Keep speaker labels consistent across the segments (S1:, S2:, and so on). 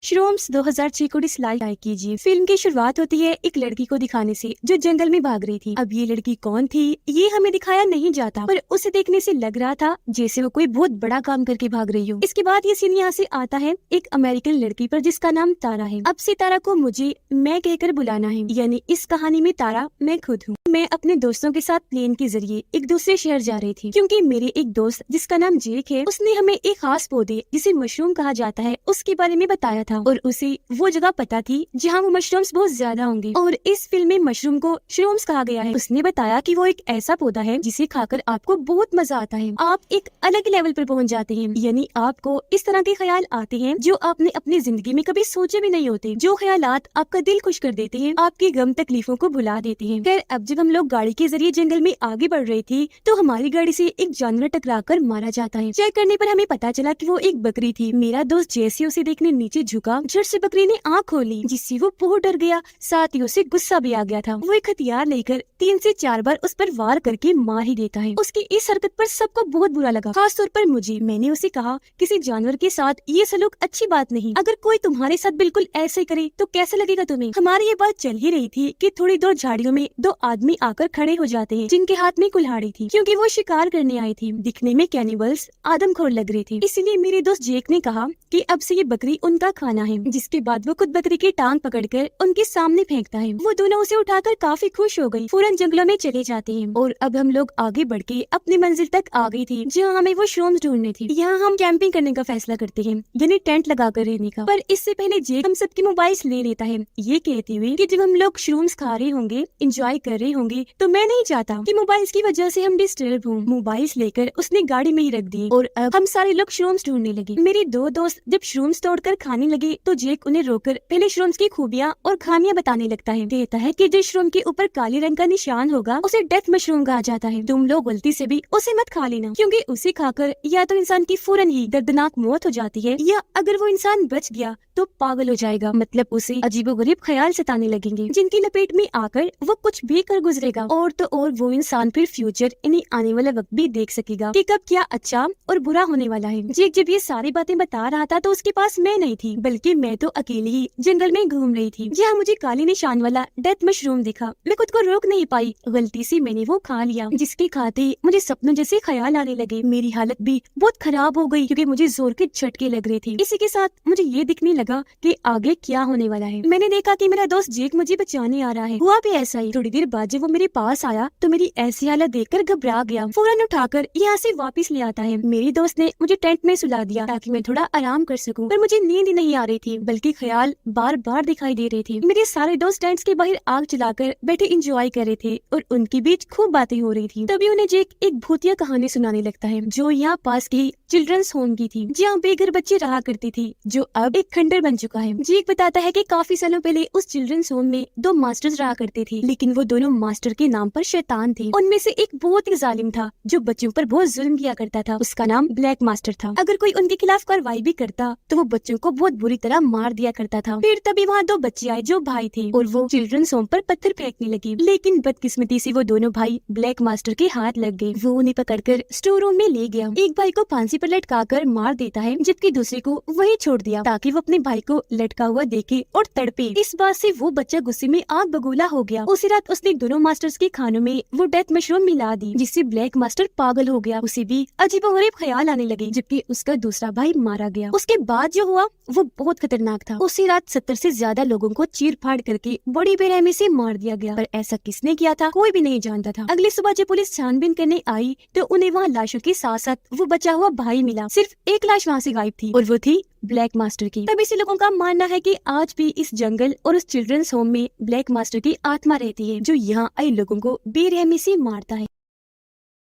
S1: श्रोम्स 2006 को डिसलाइक कीजिए। फिल्म की शुरुआत होती है एक लड़की को दिखाने से जो जंगल में भाग रही थी। अब ये लड़की कौन थी ये हमें दिखाया नहीं जाता, पर उसे देखने से लग रहा था जैसे वो कोई बहुत बड़ा काम करके भाग रही हो। इसके बाद ये सीन यहाँ से आता है एक अमेरिकन लड़की पर जिसका नाम तारा है। अब से तारा को मुझे मैं कहकर बुलाना है, यानी इस कहानी में तारा मैं खुद हूँ। मैं अपने दोस्तों के साथ प्लेन के जरिए एक दूसरे शहर जा रही थी, क्योंकि मेरे एक दोस्त जिसका नाम जेक है उसने हमें एक खास पौधे जिसे मशरूम कहा जाता है उसके बारे में बताया था, और उसे वो जगह पता थी जहाँ वो मशरूम्स बहुत ज्यादा होंगे। और इस फिल्म में मशरूम को श्रूम्स कहा गया है। उसने बताया कि वो एक ऐसा पौधा है जिसे खाकर आपको बहुत मजा आता है, आप एक अलग लेवल पर पहुँच जाते हैं, यानी आपको इस तरह के ख्याल आते हैं जो आपने अपनी जिंदगी में कभी सोचे भी नहीं होते, जो ख्यालात आपका दिल खुश कर देते हैं, आपकी गम तकलीफों को भुला देते हैं। खैर, अब जब हम लोग गाड़ी के जरिए जंगल में आगे बढ़ रही थी तो हमारी गाड़ी से एक जानवर टकराकर मारा जाता है। चेक करने पर हमें पता चला कि वो एक बकरी थी। मेरा दोस्त जैसे उसे देखने नीचे झुका, झट से बकरी ने आँख खोली, जिससे वो बहुत डर गया, साथ ही उसे गुस्सा भी आ गया था। वो एक हथियार लेकर 3 से 4 बार उस पर वार करके मार ही देता है। उसकी इस हरकत पर सबको बहुत बुरा लगा, खास तौर पर मुझे। मैंने उसे कहा, किसी जानवर के साथ ये सलूक अच्छी बात नहीं, अगर कोई तुम्हारे साथ बिल्कुल ऐसे करे तो कैसे लगेगा तुम्हें। हमारी ये बात चल ही रही थी कि थोड़ी दूर झाड़ियों में 2 आदमी आकर खड़े हो जाते हैं, जिनके हाथ में कुल्हाड़ी थी, क्योंकि वो शिकार करने आई थी। दिखने में कैनिबल्स आदमखोर लग रही थी, इसलिए मेरे दोस्त जेक ने कहा कि अब से ये बकरी उनका खाना है। जिसके बाद वो खुद बकरी की टांग पकड़कर उनके सामने फेंकता है। वो दोनों उसे उठाकर काफी खुश हो गई, फौरन जंगलों में चले जाते हैं। और अब हम लोग आगे बढ़ के अपनी मंजिल तक आ गई थी, जहाँ हमें वो श्रूम्स ढूंढनी थी। यहाँ हम कैंपिंग करने का फैसला करते हैं, यानी टेंट लगाकर रहने का। पर इससे पहले जेक हम सबके मोबाइल्स ले लेता है, ये कहते हुए कि जब हम लोग श्रूम्स खा रहे होंगे, एंजॉय कर रहे होंगे, तो मैं नहीं चाहता कि मोबाइल्स की वजह से हम डिस्टर्ब हों। मोबाइल्स लेकर उसने गाड़ी में ही रख दिए और अब हम सारे लोग श्रूम्स ढूंढने लगे। मेरे 2 दोस्त जब श्रूम्स तोड़कर खाने लगे तो जेक उन्हें रोककर पहले श्रूम्स की खूबियां और खामियां बताने लगता है। कहता है कि जिस श्रूम के ऊपर काले रंग का निशान होगा उसे डेथ मशरूम कहा जाता है। तुम लोग गलती से भी उसे मत खा लेना, क्योंकि उसे खाकर या तो इंसान की फौरन ही दर्दनाक मौत हो जाती है, या अगर वो इंसान बच गया तो पागल हो जाएगा, मतलब उसे अजीबोगरीब ख्याल सताने लगेंगे, जिनकी लपेट में आकर वो कुछ भी कर गुजरेगा। और तो और वो इंसान फिर फ्यूचर यानी आने वाला वक्त भी देख सकेगा कि कब क्या अच्छा और बुरा होने वाला है। जेक जब ये सारी बातें बता रहा था तो उसके पास मैं नहीं थी, बल्कि मैं तो अकेली ही जंगल में घूम रही थी, जहाँ मुझे काले निशान वाला डेथ मशरूम दिखा। मैं खुद को रोक नहीं पाई, गलती से मैंने वो खा लिया, जिसके खाते ही मुझे सपनों जैसे ख्याल आने लगे। मेरी हालत भी बहुत खराब हो गई, क्योंकि मुझे जोर के झटके लग रहे थे। इसी के साथ मुझे ये दिखने लगा कि आगे क्या होने वाला है। मैंने देखा कि मेरा दोस्त जेक मुझे बचाने आ रहा है। हुआ भी ऐसा ही। थोड़ी देर बाद जब वो मेरे पास आया तो मेरी ऐसी हालत देखकर घबरा गया, फौरन उठाकर यहाँ से वापस ले आता है। मेरे दोस्त ने मुझे टेंट में सुला दिया ताकि मैं थोड़ा आराम कर सकूं, पर मुझे नींद ही नहीं आ रही थी, बल्कि ख्याल बार बार दिखाई दे रहे थे। मेरे सारे दोस्त टेंट्स के बाहर आग जलाकर बैठे एंजॉय कर रहे थे और उनके बीच खूब बातें हो रही थी। तभी उन्हें जेक एक भूतिया कहानी सुनाने लगता है, जो यहाँ पास की चिल्ड्रंस होम की थी, जहाँ बेघर बच्चे रहा करती थी, जो अब एक खंडर बन चुका है। जेक बताता है कि काफी सालों पहले उस चिल्ड्रंस होम में 2 मास्टर्स रहा करते थे, लेकिन वो दोनों मास्टर के नाम पर शैतान थे। उनमें से एक बहुत ही जालिम था, जो बच्चों पर बहुत जुल्म किया करता था। उसका नाम ब्लैक मास्टर था। अगर कोई उनके खिलाफ कार्रवाई भी करता तो वो बच्चों को बहुत बुरी तरह मार दिया करता था। फिर तभी वहाँ 2 बच्चे आए जो भाई थे, और वो चिल्ड्रंस होम पर पत्थर फेंकने लगे, लेकिन बदकिस्मती से वो दोनों भाई ब्लैक मास्टर के हाथ लग गए। वो उन्हें पकड़कर स्टोर रूम में ले गया। एक भाई को फांसी पर लटकाकर मार देता है, जबकि दूसरे को वही छोड़ दिया ताकि वो अपने भाई को लटका हुआ देखे और तड़पे। इस बात से वो बच्चा गुस्से में आग बगोला हो गया। उसी रात उसने दोनों मास्टर्स के खानों में वो डेथ मशरूम मिला दी, जिससे ब्लैक मास्टर पागल हो गया। उसे भी अजीबोगरीब ख्याल आने लगे, जबकि उसका दूसरा भाई मारा गया। उसके बाद जो हुआ वो बहुत खतरनाक था। उसी रात 70 से ज्यादा लोगों को चीर फाड़ करके बड़ी बेरहमी से मार दिया गया, पर ऐसा किसने किया था कोई भी नहीं जानता था। अगली सुबह जब पुलिस छानबीन करने आई तो उन्हें वहाँ लाशों के साथ साथ वो बचा हुआ भाई मिला। सिर्फ एक लाश वहाँ से गायब थी, और वो थी ब्लैक मास्टर की। तभी से लोगों का मानना है कि आज भी इस जंगल और उस चिल्ड्रंस होम में ब्लैक मास्टर की आत्मा रहती है, जो यहाँ आए लोगों को बेरहमी से मारता है।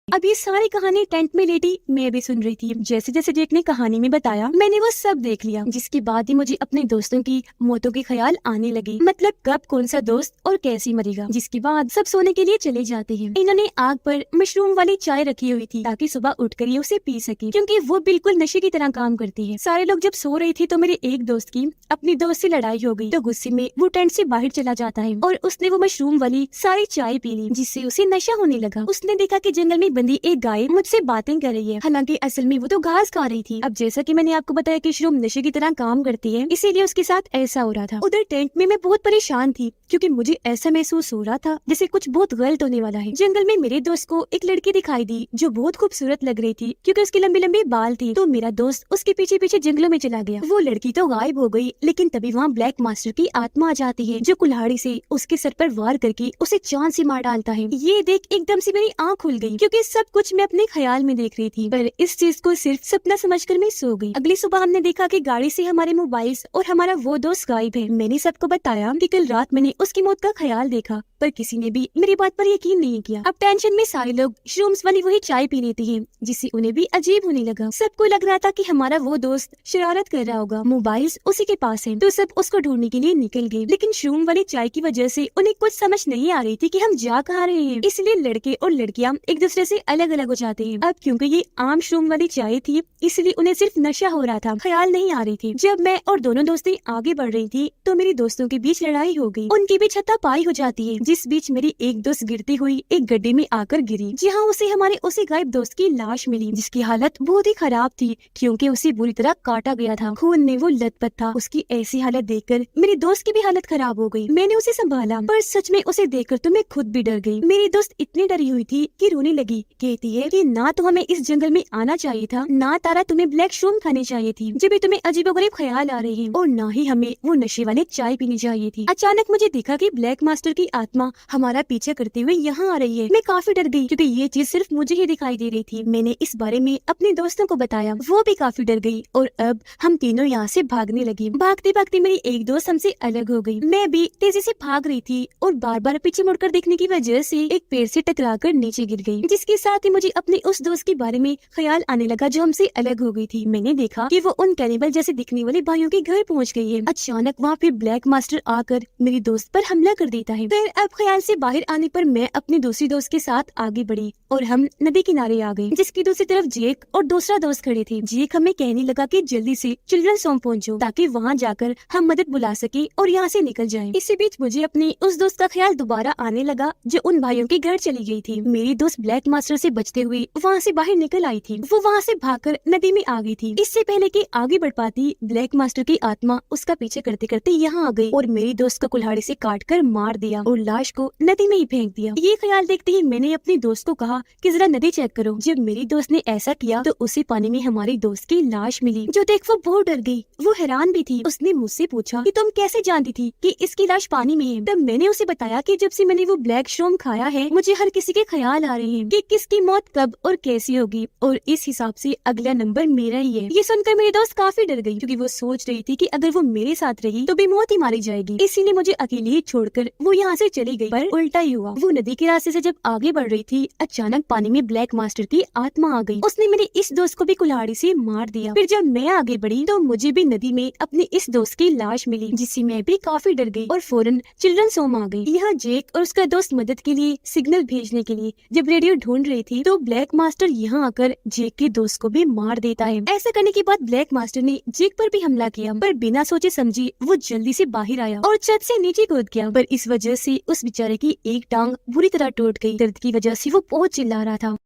S1: अब ये सारी कहानी टेंट में लेटी मैं भी सुन रही थी। जैसे जैसे जेक ने कहानी में बताया मैंने वो सब देख लिया, जिसके बाद ही मुझे अपने दोस्तों की मौतों के ख्याल आने लगे, मतलब कब कौन सा दोस्त और कैसे मरेगा। जिसके बाद सब सोने के लिए चले जाते हैं। इन्होंने आग पर मशरूम वाली चाय रखी हुई थी ताकि सुबह उठकर ये उसे पी सके, क्योंकि वो बिल्कुल नशे की तरह काम करती है। सारे लोग जब सो रही थी तो मेरे एक दोस्त की अपनी दोस्त से लड़ाई हो गई, तो गुस्से में वो टेंट से बाहर चला जाता है और उसने वो मशरूम वाली सारी चाय पी ली, जिससे उसे नशा होने लगा। उसने देखा कि जंगल में बंदी एक गाय मुझसे बातें कर रही है, हालांकि असल में वो तो घास खा रही थी। अब जैसा कि मैंने आपको बताया कि श्रूम नशे की तरह काम करती है, इसीलिए उसके साथ ऐसा हो रहा था। उधर टेंट में मैं बहुत परेशान थी क्योंकि मुझे ऐसा महसूस हो रहा था जैसे कुछ बहुत गलत होने वाला है। जंगल में मेरे दोस्त को एक लड़की दिखाई दी जो बहुत खूबसूरत लग रही थी क्योंकि उसके लंबे लंबे बाल थे। तो मेरा दोस्त उसके पीछे पीछे जंगलों में चला गया। वो लड़की तो गायब हो गई, लेकिन तभी वहाँ ब्लैक मास्टर की आत्मा आ जाती है जो कुल्हाड़ी से उसके सर पर वार करके उसे चांद से मार डालता है। ये देख एकदम से मेरी आँख खुल गई क्योंकि सब कुछ मैं अपने ख्याल में देख रही थी, पर इस चीज को सिर्फ सपना समझकर मैं सो गई। अगली सुबह हमने देखा कि गाड़ी से हमारे मोबाइल्स और हमारा वो दोस्त गायब है। मैंने सबको बताया कि कल रात मैंने उसकी मौत का ख्याल देखा, पर किसी ने भी मेरी बात पर यकीन नहीं किया। अब टेंशन में सारे लोग श्रूम्स वाली वही चाय पी लेते हैं, जिससे उन्हें भी अजीब होने लगा। सबको लग रहा था कि हमारा वो दोस्त शरारत कर रहा होगा। मोबाइल्स उसी के पास है, तो सब उसको ढूंढने के लिए निकल गए, लेकिन श्रूम वाली चाय की वजह से उन्हें कुछ समझ नहीं आ रही थी कि हम जा कहाँ रहे हैं। इसलिए लड़के और लड़कियां एक दूसरे से अलग अलग हो जाते हैं। अब क्योंकि ये आम श्रूम वाली चाय थी, इसलिए उन्हें सिर्फ नशा हो रहा था, ख्याल नहीं आ रही थी। जब मैं और दोनों दोस्तें आगे बढ़ रही थी तो मेरी दोस्तों के बीच लड़ाई हो गई। उनकी भी छतापाई हो जाती है, जिस बीच मेरी एक दोस्त गिरती हुई एक गड्ढे में आकर गिरी, जहाँ उसे हमारे उसी गायब दोस्त की लाश मिली, जिसकी हालत बहुत ही खराब थी क्योंकि उसे बुरी तरह काटा गया था। खून में वो लथपथ था। उसकी ऐसी हालत देखकर मेरी दोस्त की भी हालत खराब हो गई। मैंने उसे संभाला, पर सच में उसे देखकर तो मैं खुद भी डर गई। मेरी दोस्त इतनी डरी हुई थी कि रोने लगी। कहती है कि ना तो हमें इस जंगल में आना चाहिए था, ना तारा तुम्हें ब्लैक श्रूम खाने चाहिए थी जब भी तुम्हें अजीबोगरीब ख्याल आ रहे हैं, और ना ही हमें वो नशे वाले चाय पीनी चाहिए थी। अचानक मुझे देखा कि ब्लैक मास्टर की आत्मा हमारा पीछा करते हुए यहाँ आ रही है। मैं काफी डर गई क्योंकि ये चीज सिर्फ मुझे ही दिखाई दे रही थी। मैंने इस बारे में अपने दोस्तों को बताया, वो भी काफी डर गई और अब हम तीनों यहाँ से भागने लगी। भागते भागते मेरी एक दोस्त हमसे अलग हो गई। मैं भी तेजी से भाग रही थी और बार बार पीछे मुड़कर देखने की वजह से एक पेड़ से टकराकर नीचे गिर गई, जिसके साथ ही मुझे अपने उस दोस्त के बारे में ख्याल आने लगा जो हमसे अलग हो गई थी। मैंने देखा कि वो उन कैनिबल जैसे दिखने वाले भाइयों के घर पहुंच गई है। अचानक वहाँ फिर ब्लैक मास्टर आकर मेरी दोस्त पर हमला कर देता है। फिर अब ख्याल से बाहर आने पर मैं अपनी दूसरी दोस्त के साथ आगे बढ़ी और हम नदी किनारे आ गए, जिसकी दूसरी तरफ जेक और दूसरा दोस्त खड़े थे। जेक हमें कहने लगा कि जल्दी से चिल्ड्रंस होम पहुंचो ताकि वहाँ जाकर हम मदद बुला सके और यहाँ से निकल जाएं। इसी बीच मुझे अपनी उस दोस्त का ख्याल दोबारा आने लगा जो उन भाइयों के घर चली गई थी। मेरी दोस्त ब्लैक मास्टर से बचते हुए वहाँ से बाहर निकल आई थी। वो वहाँ से भागकर नदी में आ गई थी। इससे पहले कि आगे बढ़ पाती, ब्लैक मास्टर की आत्मा उसका पीछे करते करते यहाँ आ गई और मेरी दोस्त को कुल्हाड़ी से काट कर मार दिया और लाश को नदी में ही फेंक दिया। ये ख्याल देखते ही मैंने अपनी दोस्त को कहा कि जरा नदी चेक करो। जब मेरी दोस्त ने ऐसा किया तो उसी पानी में हमारी दोस्त की लाश मिली, जो देख वो बहुत डर गई। वो हैरान भी थी। उसने मुझसे पूछा कि तुम कैसे जानती थी कि इसकी लाश पानी में है। तब मैंने उसे बताया कि जब से मैंने वो ब्लैक श्रूम खाया है, मुझे हर किसी के ख्याल आ रहे हैं कि किसकी मौत कब और कैसी होगी, और इस हिसाब से अगला नंबर मेरा ही है। ये सुनकर मेरी दोस्त काफी डर गई क्योंकि वो सोच रही थी कि अगर वो मेरे साथ रही तो भी मौत ही मारी जाएगी। इसीलिए मुझे अकेले ही छोड़कर वो यहाँ से चली गई। पर उल्टा ही हुआ। वो नदी के रास्ते से जब आगे बढ़ रही थी, अचानक पानी में ब्लैक मास्टर की आत्मा आ गई। उसने मेरे इस दोस्त को भी कुल्हाड़ी से मार दिया। फिर जब मैं आगे बढ़ी तो मुझे भी नदी में अपने इस दोस्त की लाश मिली, जिससे मैं भी काफी डर गई और फौरन चिल्ड्रंस होम आ गई। यहाँ जेक और उसका दोस्त मदद के लिए सिग्नल भेजने के लिए जब रेडियो ढूंढ रही थी तो ब्लैक मास्टर यहाँ आकर जेक के दोस्त को भी मार देता है। ऐसा करने के बाद ब्लैक मास्टर ने जेक पर भी हमला किया, पर बिना सोचे समझी वो जल्दी से बाहर आया और छत से नीचे कूद गया। पर इस वजह से उस बेचारे की एक टांग बुरी तरह टूट गई। दर्द की वजह से वो बहुत चिल्ला रहा था।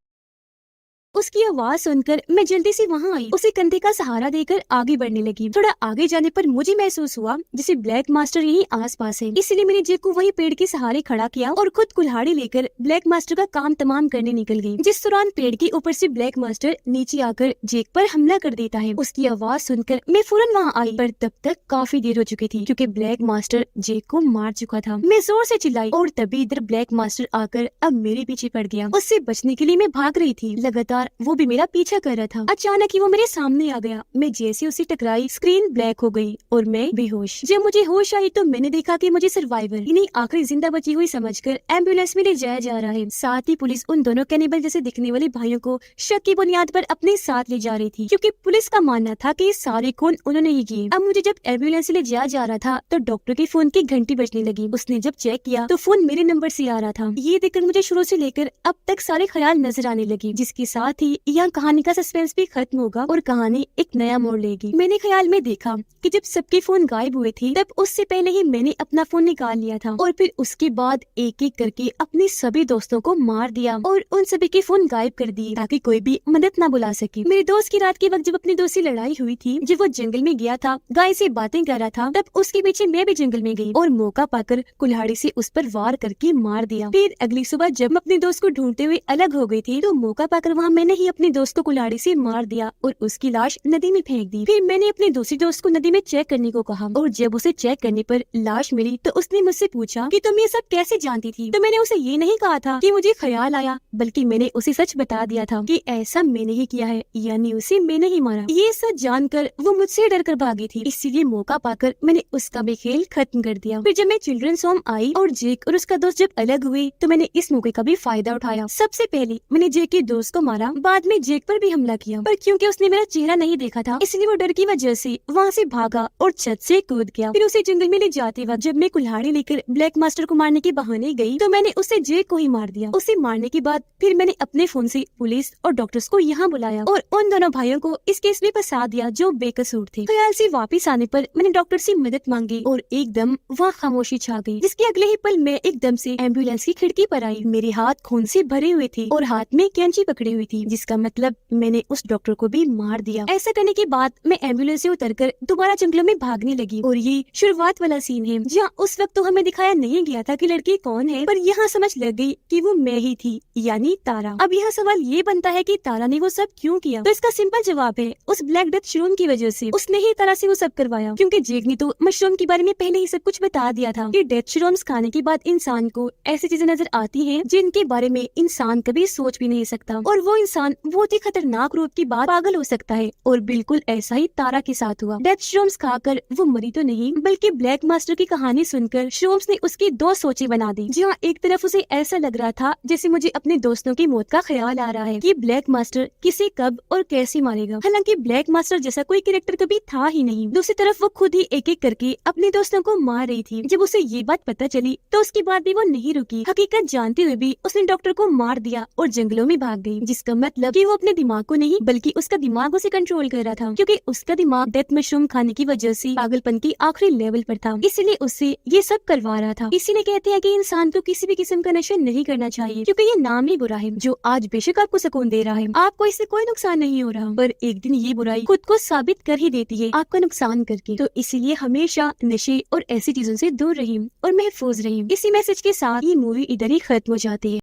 S1: उसकी आवाज सुनकर मैं जल्दी से वहाँ आई, उसे कंधे का सहारा देकर आगे बढ़ने लगी। थोड़ा आगे जाने पर मुझे महसूस हुआ जैसे ब्लैक मास्टर यहीं आसपास है, इसलिए मैंने जेक को वही पेड़ के सहारे खड़ा किया और खुद कुल्हाड़ी लेकर ब्लैक मास्टर का काम तमाम करने निकल गई। जिस दौरान पेड़ के ऊपर से ब्लैक मास्टर नीचे आकर जेक पर हमला कर देता है। उसकी आवाज सुनकर मैं फौरन वहाँ आई, पर तब तक काफी देर हो चुकी थी क्योंकि ब्लैक मास्टर जेक को मार चुका था। मैं जोर से चिल्लाई और तभी इधर ब्लैक मास्टर आकर अब मेरे पीछे पड़ गया। उससे बचने के लिए मैं भाग रही थी, लगातार वो भी मेरा पीछा कर रहा था। अचानक ही वो मेरे सामने आ गया। मैं जैसे उसे टकराई, स्क्रीन ब्लैक हो गई और मैं बेहोश। जब मुझे होश आई तो मैंने देखा कि मुझे सर्वाइवर यानी आखिरी जिंदा बची हुई समझकर एम्बुलेंस में ले जाया जा रहा है। साथ ही पुलिस उन दोनों कैनिबल जैसे दिखने वाले भाइयों को शक की बुनियाद पर अपने साथ ले जा रही थी, क्योंकि पुलिस का मानना था कि सारे खून उन्होंने ही किए। अब मुझे जब एम्बुलेंस ले जाया जा रहा था तो डॉक्टर के फोन की घंटी बजने लगी। उसने जब चेक किया तो फोन मेरे नंबर से आ रहा था। ये देखकर मुझे शुरू से लेकर अब तक सारे ख्याल नजर आने लगे, जिसके साथ साथ ही यहाँ कहानी का सस्पेंस भी खत्म होगा और कहानी एक नया मोड़ लेगी। मैंने ख्याल में देखा कि जब सबके फोन गायब हुए थे तब उससे पहले ही मैंने अपना फोन निकाल लिया था और फिर उसके बाद एक एक करके अपने सभी दोस्तों को मार दिया और उन सभी के फोन गायब कर दिए ताकि कोई भी मदद न बुला सके। मेरे दोस्त की रात के वक्त जब अपनी दोस्त से लड़ाई हुई थी, जब वो जंगल में गया था, गाय से बातें कर रहा था, तब उसके पीछे मैं भी जंगल में गई और मौका पाकर कुल्हाड़ी से उस पर वार करके मार दिया। फिर अगली सुबह जब मैं अपने दोस्त को ढूंढते हुए अलग हो गई थी तो मौका पाकर वहाँ मैंने ही अपने दोस्त को कुल्हाड़ी से मार दिया और उसकी लाश नदी में फेंक दी। फिर मैंने अपने दूसरी दोस्त को नदी में चेक करने को कहा और जब उसे चेक करने पर लाश मिली तो उसने मुझसे पूछा कि तुम ये सब कैसे जानती थी। तो मैंने उसे ये नहीं कहा था कि मुझे ख्याल आया, बल्कि मैंने उसे सच बता दिया था कि ऐसा मैंने ही किया है, यानी उसे मैंने ही मारा। ये सच जानकर वो मुझसे डर कर भागी थी, इसीलिए मौका पाकर मैंने उसका भी खेल खत्म कर दिया। फिर जब मैं चिल्ड्रंस होम आई और जेक और उसका दोस्त जब अलग हुए तो मैंने इस मौके का भी फायदा उठाया। सबसे पहले मैंने जेक के दोस्त को मारा, बाद में जेक पर भी हमला किया, पर क्योंकि उसने मेरा चेहरा नहीं देखा था इसलिए वो डर की वजह से वहाँ से भागा और छत से कूद गया। फिर उसे जंगल में ले जाते वक्त जब मैं कुल्हाड़ी लेकर ब्लैक मास्टर को मारने के बहाने गई तो मैंने उसे जेक को ही मार दिया। उसे मारने के बाद फिर मैंने अपने फोन से पुलिस और डॉक्टर्स को यहाँ बुलाया और उन दोनों भाइयों को इस केस में फंसा दिया जो बेकसूर थे। ख्याल से वापस आने पर मैंने डॉक्टर से मदद मांगी और एकदम वहाँ खामोशी छा गई, जिसके अगले ही पल मैं एकदम से एम्बुलेंस की खिड़की पर आई। मेरे हाथ खून से भरे हुए थे और हाथ में कैंची पकड़ी हुई थी, जिसका मतलब मैंने उस डॉक्टर को भी मार दिया। ऐसा करने के बाद मैं एम्बुलेंस से उतरकर दोबारा जंगलों में भागने लगी और ये शुरुआत वाला सीन है जहाँ उस वक्त तो हमें दिखाया नहीं गया था कि लड़की कौन है, पर यहाँ समझ लग गई कि वो मैं ही थी, यानी तारा। अब यह सवाल ये बनता है कि तारा ने वो सब क्यों किया, तो इसका सिंपल जवाब है उस ब्लैक डेथ मशरूम की वजह से। उसने ही तारा से वो सब करवाया, क्योंकि जेक ने तो मशरूम के बारे में पहले ही सब कुछ बता दिया था कि डेथ मशरूम्स खाने के बाद इंसान को ऐसी चीजें नजर आती हैं जिनके बारे में इंसान कभी सोच भी नहीं सकता और वो इंसान बहुत ही खतरनाक रूप की बात पागल हो सकता है। और बिल्कुल ऐसा ही तारा के साथ हुआ। डेथ मशरूम्स खाकर वो मरी तो नहीं, बल्कि ब्लैक मास्टर की कहानी सुनकर श्रोम्स ने उसकी दो सोचें बना दी। जहाँ एक तरफ उसे ऐसा लग रहा था जैसे मुझे अपने दोस्तों की मौत का ख्याल आ रहा है कि ब्लैक मास्टर किसे कब और कैसे मारेगा, हालांकि ब्लैक मास्टर जैसा कोई कैरेक्टर कभी था ही नहीं। दूसरी तरफ वो खुद ही एक एक करके अपने दोस्तों को मार रही थी। जब उसे ये बात पता चली तो उसके बाद भी वो नहीं रुकी। हकीकत जानते हुए भी उसने डॉक्टर को मार दिया और जंगलों में भाग गई, जिसका मतलब कि वो अपने दिमाग को नहीं बल्कि उसका दिमाग उसे कंट्रोल कर रहा था, क्योंकि उसका दिमाग डेथ मशरूम खाने की वजह से पागलपन की आखिरी लेवल पर था, इसलिए उससे ये सब करवा रहा था। इसीलिए कहते हैं कि इंसान को किसी भी किस्म का नशा नहीं करना चाहिए, क्योंकि ये नाम ही बुरा है। जो आज बेशक आपको सुकून दे रहा है, आपको इससे कोई नुकसान नहीं हो रहा, पर एक दिन ये बुराई खुद को साबित कर ही देती है आपका नुकसान करके। तो इसीलिए हमेशा नशे और ऐसी चीजों से दूर रहिए और महफूज रहिए। इसी मैसेज के साथ ये मूवी इधर ही खत्म हो जाती है।